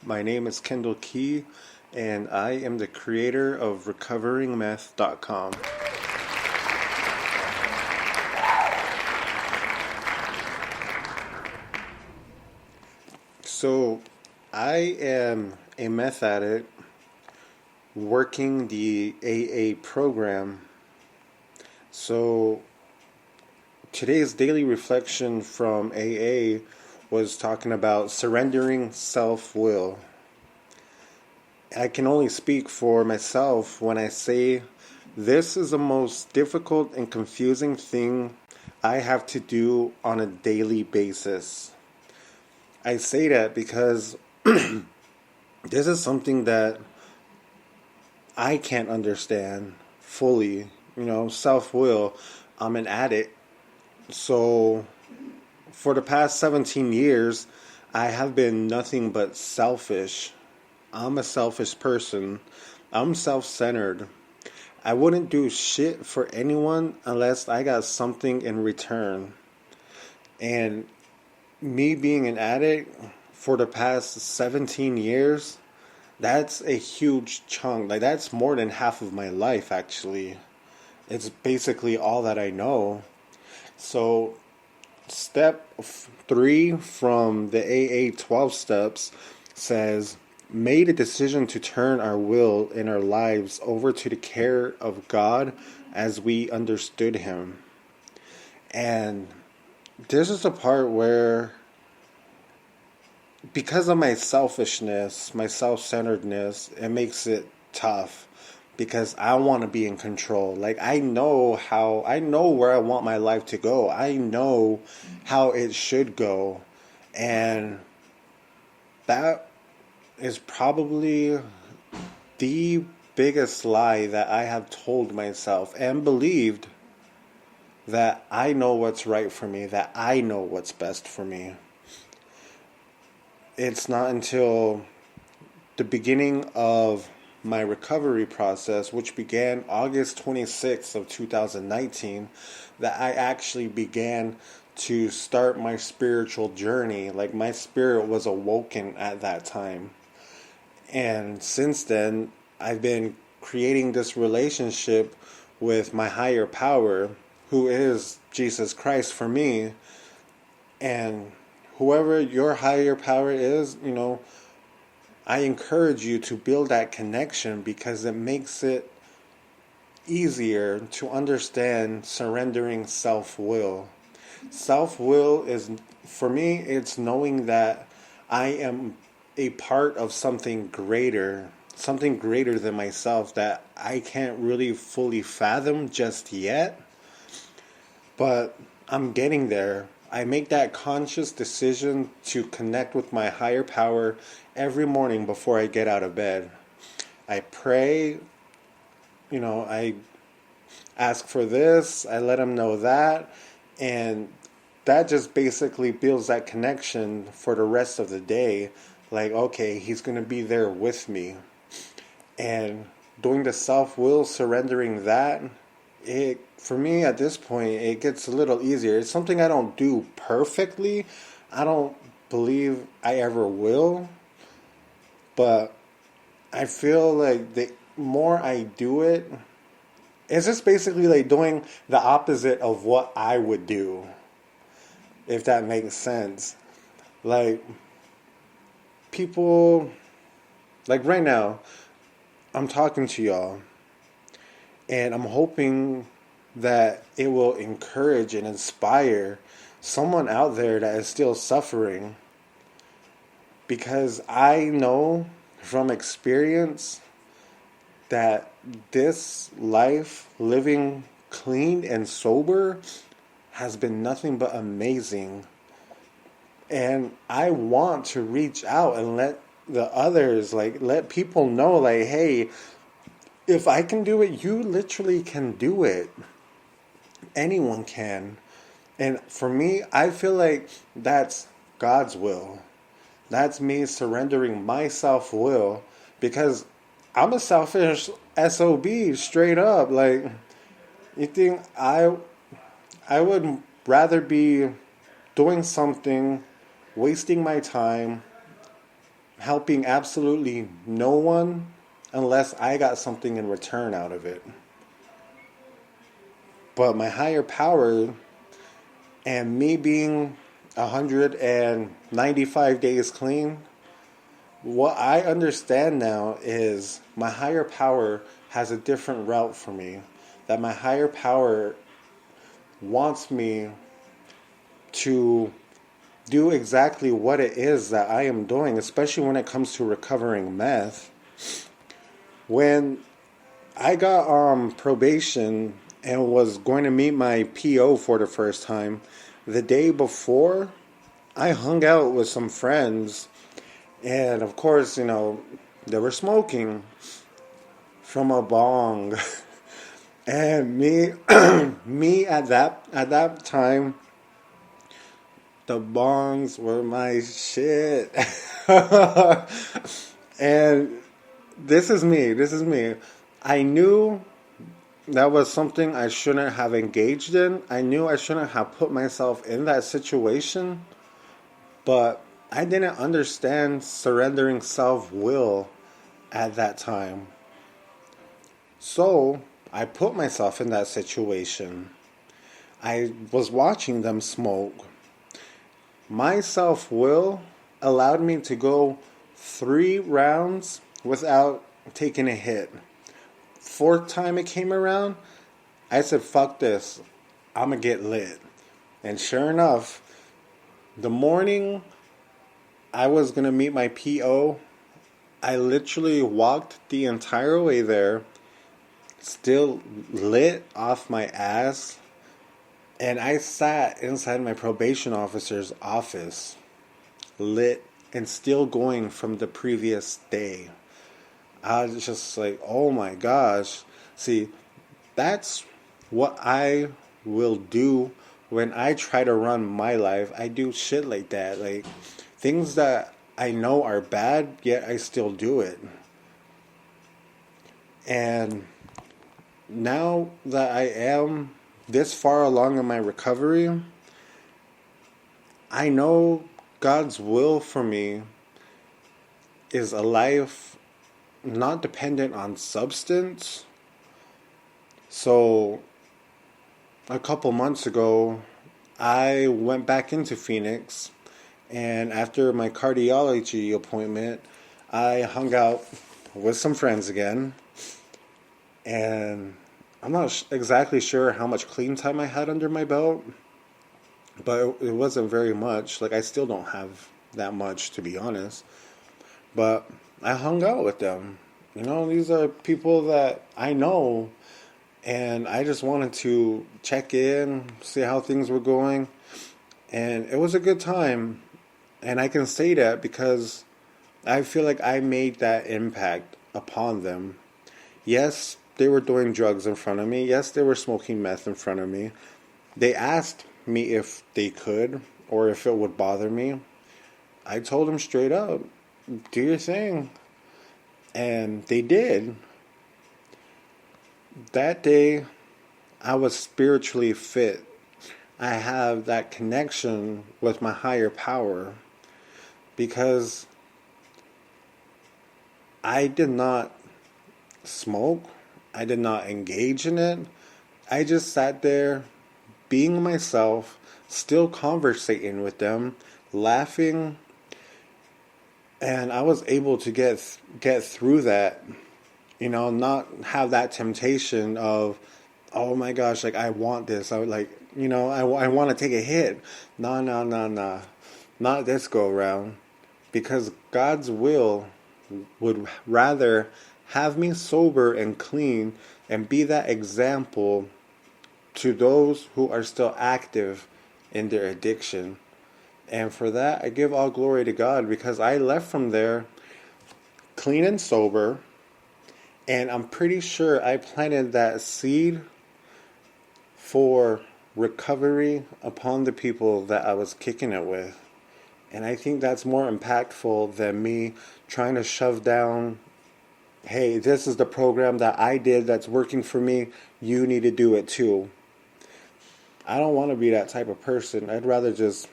My name is Kendall Key, and I am the creator of recoveringmeth.com. So, I am a meth addict working the AA program. So, today's daily reflection from AA was talking about surrendering self-will. I can only speak for myself when I say this is the most difficult and confusing thing I have to do on a daily basis. I say that because this is something that I can't understand fully. Self-will. I'm an addict. So for the past 17 years, I have been nothing but selfish. I'm a selfish person. I'm self-centered. I wouldn't do shit for anyone unless I got something in return. And me being an addict for the past 17 years, that's a huge chunk. Like, that's more than half of my life, actually. It's basically all that I know. So, step 3 from the AA 12 steps says, made a decision to turn our will and our lives over to the care of God as we understood Him. And this is the part where, because of my selfishness, my self-centeredness, it makes it tough because I want to be in control. Like, I know where I want my life to go. I know how it should go. And that is probably the biggest lie that I have told myself and believed, that I know what's right for me, that I know what's best for me. It's not until the beginning of my recovery process, which began August 26th of 2019, that I actually began to start my spiritual journey. Like, my spirit was awoken at that time. And since then, I've been creating this relationship with my higher power, who is Jesus Christ for me. And whoever your higher power is, I encourage you to build that connection because it makes it easier to understand surrendering self-will. Self-will is, for me, it's knowing that I am a part of something greater than myself that I can't really fully fathom just yet, but I'm getting there. I make that conscious decision to connect with my higher power every morning before I get out of bed. I pray, I ask for this, I let him know that, and that just basically builds that connection for the rest of the day. Like, okay, he's going to be there with me. And doing the self-will, surrendering that, for me at this point, it gets a little easier. It's something I don't do perfectly. I don't believe I ever will. But I feel like the more I do it, it's just basically like doing the opposite of what I would do, if that makes sense. Like, people, like right now, I'm talking to y'all, and I'm hoping that it will encourage and inspire someone out there that is still suffering. Because I know from experience that this life, living clean and sober, has been nothing but amazing. And I want to reach out and let the others, let people know, like, hey, if I can do it, you literally can do it. Anyone can. And for me, I feel like that's God's will. That's me surrendering my self-will, because I'm a selfish SOB, straight up. Like, you think I would rather be doing something, wasting my time, helping absolutely no one unless I got something in return out of it. But my higher power and me being 195 days clean, what I understand now is my higher power has a different route for me. That my higher power wants me to do exactly what it is that I am doing, especially when it comes to recovering meth. When I got probation and was going to meet my PO for the first time, the day before, I hung out with some friends, and of course, they were smoking from a bong. And me me at that time, the bongs were my shit. And this is me. I knew that was something I shouldn't have engaged in. I knew I shouldn't have put myself in that situation, but I didn't understand surrendering self-will at that time. So I put myself in that situation. I was watching them smoke. My self-will allowed me to go 3 rounds without taking a hit. Fourth time it came around, I said, fuck this. I'm going to get lit. And sure enough, the morning I was going to meet my PO, I literally walked the entire way there, still lit off my ass, and I sat inside my probation officer's office, lit and still going from the previous day. I was just like, oh my gosh. See, that's what I will do when I try to run my life. I do shit like that. Like, things that I know are bad, yet I still do it. And now that I am this far along in my recovery, I know God's will for me is a life not dependent on substance. So a couple months ago, I went back into Phoenix, and after my cardiology appointment, I hung out with some friends again, and I'm not exactly sure how much clean time I had under my belt, but it wasn't very much. Like, I still don't have that much, to be honest. But I hung out with them. These are people that I know, and I just wanted to check in, see how things were going, and it was a good time. And I can say that because I feel like I made that impact upon them. Yes, they were doing drugs in front of me. Yes, they were smoking meth in front of me. They asked me if they could or if it would bother me. I told them straight up, do your thing. And they did. That day, I was spiritually fit. I have that connection with my higher power because I did not smoke. I did not engage in it. I just sat there being myself, still conversating with them, laughing, and I was able to get through that, not have that temptation of, oh my gosh, like, I want this. I would like, I want to take a hit. No, not this go around, because God's will would rather have me sober and clean and be that example to those who are still active in their addiction. And for that, I give all glory to God, because I left from there clean and sober, and I'm pretty sure I planted that seed for recovery upon the people that I was kicking it with. And I think that's more impactful than me trying to shove down, hey, this is the program that I did that's working for me, you need to do it too. I don't want to be that type of person. I'd rather just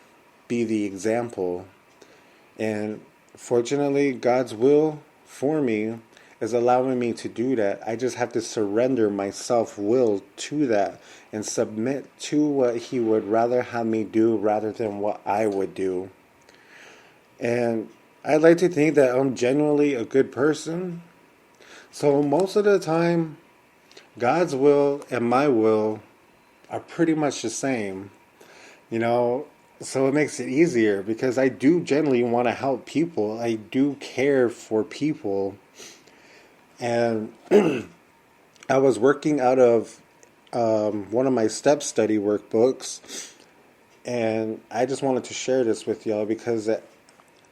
be the example. And fortunately, God's will for me is allowing me to do that. I just have to surrender my self-will to that and submit to what He would rather have me do rather than what I would do. And I like to think that I'm genuinely a good person. So most of the time, God's will and my will are pretty much the same. You know, so it makes it easier because I do generally want to help people. I do care for people. And I was working out of one of my step study workbooks, and I just wanted to share this with y'all because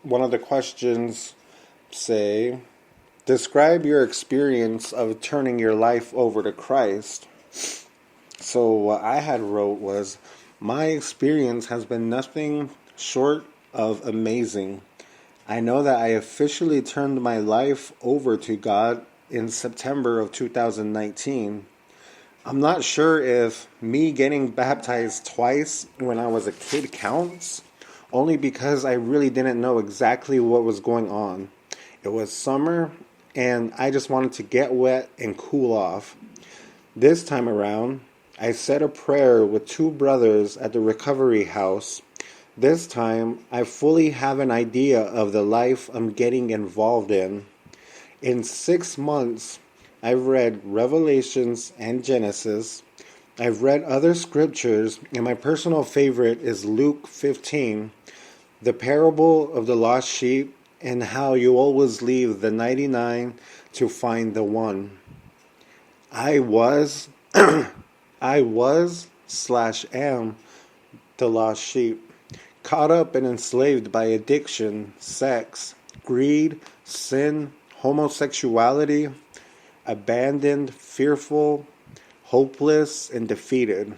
one of the questions say, describe your experience of turning your life over to Christ. So what I had wrote was, my experience has been nothing short of amazing. I know that I officially turned my life over to God in September of 2019. I'm not sure if me getting baptized twice when I was a kid counts, only because I really didn't know exactly what was going on. It was summer, and I just wanted to get wet and cool off. This time around, I said a prayer with two brothers at the recovery house. This time, I fully have an idea of the life I'm getting involved in. In 6 months, I've read Revelations and Genesis. I've read other scriptures, and my personal favorite is Luke 15, the parable of the lost sheep, and how you always leave the 99 to find the one. I was / am the lost sheep, caught up and enslaved by addiction, sex, greed, sin, homosexuality, abandoned, fearful, hopeless, and defeated.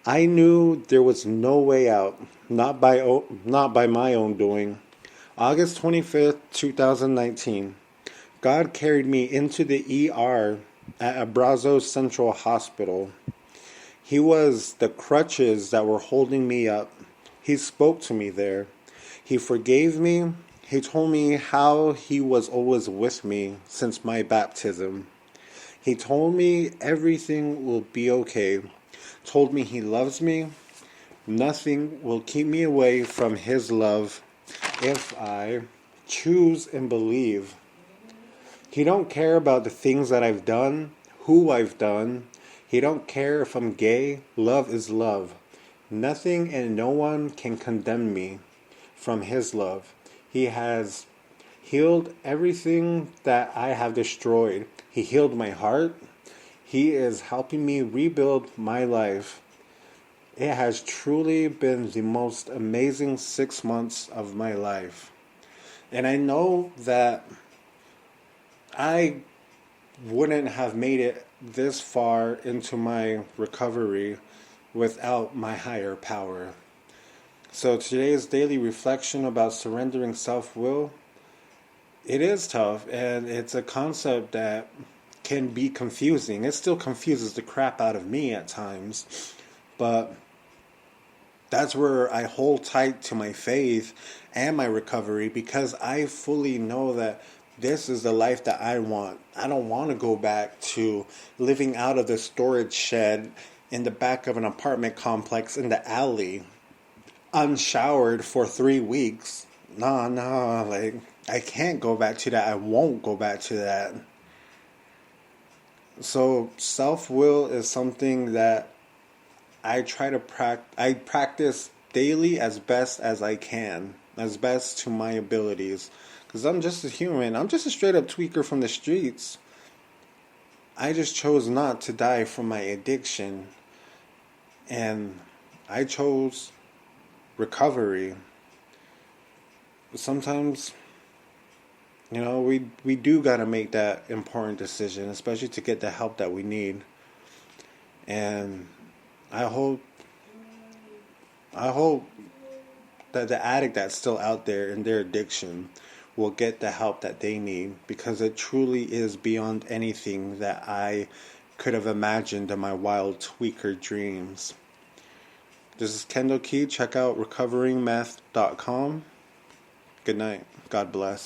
I knew there was no way out, not by my own doing. August 25th, 2019. God carried me into the ER at Abrazo Central Hospital. He was the crutches that were holding me up. He spoke to me there. He forgave me. He told me how He was always with me since my baptism. He told me everything will be okay. Told me He loves me. Nothing will keep me away from His love if I choose and believe. He don't care about the things that I've done, who I've done. He don't care if I'm gay. Love is love. Nothing and no one can condemn me from His love. He has healed everything that I have destroyed. He healed my heart. He is helping me rebuild my life. It has truly been the most amazing 6 months of my life. And I know that I wouldn't have made it this far into my recovery without my higher power. So today's daily reflection about surrendering self-will, it is tough, and it's a concept that can be confusing. It still confuses the crap out of me at times, but that's where I hold tight to my faith and my recovery, because I fully know that this is the life that I want. I don't want to go back to living out of the storage shed in the back of an apartment complex in the alley, unshowered for 3 weeks. No, like, I can't go back to that. I won't go back to that. So self-will is something that I try to practice daily as best as I can, as best to my abilities. Because I'm just a human. I'm just a straight up tweaker from the streets. I just chose not to die from my addiction. And I chose recovery. Sometimes, we do got to make that important decision, especially to get the help that we need. And I hope that the addict that's still out there in their addiction will get the help that they need, because it truly is beyond anything that I could have imagined in my wild tweaker dreams. This is Kendall Key. Check out recoveringmeth.com. Good night. God bless.